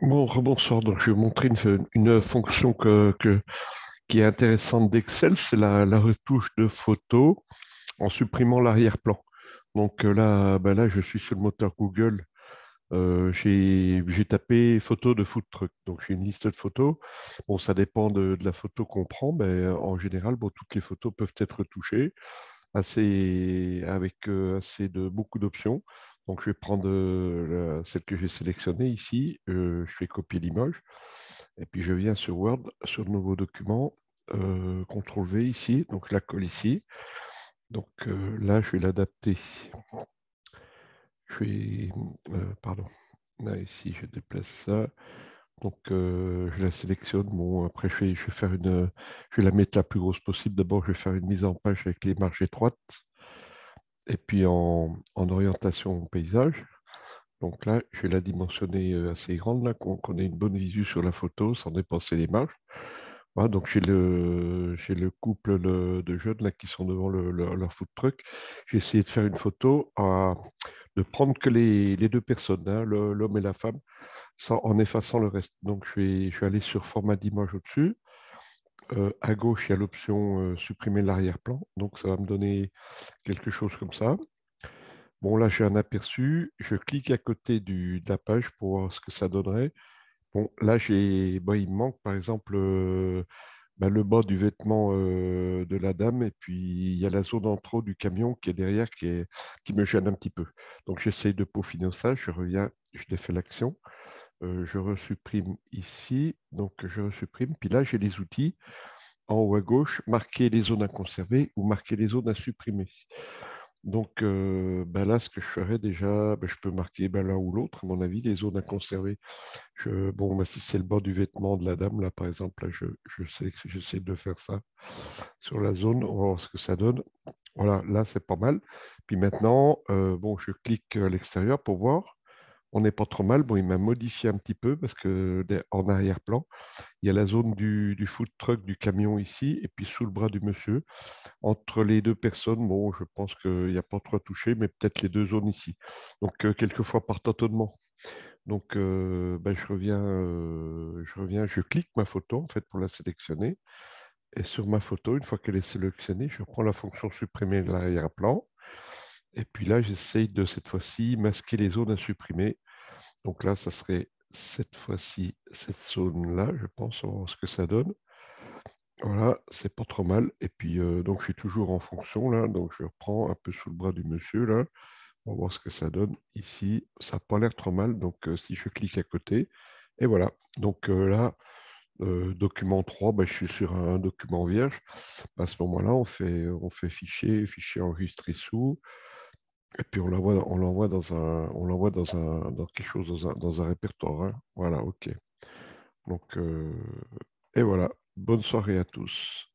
Bon, rebonsoir. Donc, je vais montrer une fonction qui est intéressante d'Excel, c'est la retouche de photos en supprimant l'arrière-plan. Donc là, là, je suis sur le moteur Google. J'ai tapé photo de food truck. Donc, j'ai une liste de photos. Bon, ça dépend de la photo qu'on prend. Mais en général, bon, toutes les photos peuvent être retouchées avec assez de beaucoup d'options. Donc, je vais prendre celle que j'ai sélectionnée ici. Je fais copier l'image. Et puis, je viens sur Word, sur Nouveau document, CTRL V ici. Donc, je la colle ici. Donc, là, je vais l'adapter. Je vais, pardon. Là, ici, je déplace ça. Donc, je la sélectionne. Bon, après, je vais je vais la mettre la plus grosse possible. D'abord, je vais faire une mise en page avec les marges étroites. Et puis en orientation paysage. Donc là, je vais la dimensionner assez grande, là, qu'on ait une bonne visu sur la photo sans dépenser les marges. Voilà, donc j'ai le couple de jeunes là, qui sont devant leur food truck. J'ai essayé de faire une photo, de prendre que les deux personnes, hein, l'homme et la femme, en effaçant le reste. Donc je vais aller sur format d'image au-dessus. À gauche, il y a l'option supprimer l'arrière-plan. Donc ça va me donner quelque chose comme ça. Bon, là, j'ai un aperçu. Je clique à côté de la page pour voir ce que ça donnerait. Bon, là, il me manque, par exemple, le bas du vêtement de la dame. Et puis, il y a la zone en trop du camion qui est derrière, qui me gêne un petit peu. Donc, j'essaye de peaufiner ça. Je reviens, je défais l'action. Je resupprime ici. Donc, je resupprime. Puis là, j'ai les outils en haut à gauche, marquer les zones à conserver ou marquer les zones à supprimer. Donc là, ce que je ferais déjà, je peux marquer l'un ou l'autre, à mon avis, les zones à conserver. Bon, si c'est le bas du vêtement de la dame, là, par exemple, là, je sais que j'essaie de faire ça sur la zone, on va voir ce que ça donne. Voilà, là, c'est pas mal. Puis maintenant, bon, je clique à l'extérieur pour voir. On n'est pas trop mal. Bon, il m'a modifié un petit peu parce que en arrière-plan, il y a la zone du food truck du camion ici, et puis sous le bras du monsieur. Entre les deux personnes, bon, je pense qu'il n'y a pas trop à toucher, mais peut-être les deux zones ici. Donc, quelquefois par tâtonnement. Donc, je reviens, je clique ma photo en fait pour la sélectionner. Et sur ma photo, une fois qu'elle est sélectionnée, je prends la fonction supprimer de l'arrière-plan. Et puis là, j'essaye de cette fois-ci masquer les zones à supprimer. Donc là, ça serait cette fois-ci cette zone-là, je pense, on va voir ce que ça donne. Voilà, c'est pas trop mal. Et puis, donc, je suis toujours en fonction, là. Donc, je reprends un peu sous le bras du monsieur, là. On va voir ce que ça donne ici. Ça n'a pas l'air trop mal. Donc, si je clique à côté, et voilà. Donc, là, document 3, je suis sur un document vierge. À ce moment-là, on fait fichier, fichier enregistré sous. Et puis, on l'envoie dans quelque chose, dans un répertoire, hein. Voilà, OK. Donc, et voilà. Bonne soirée à tous.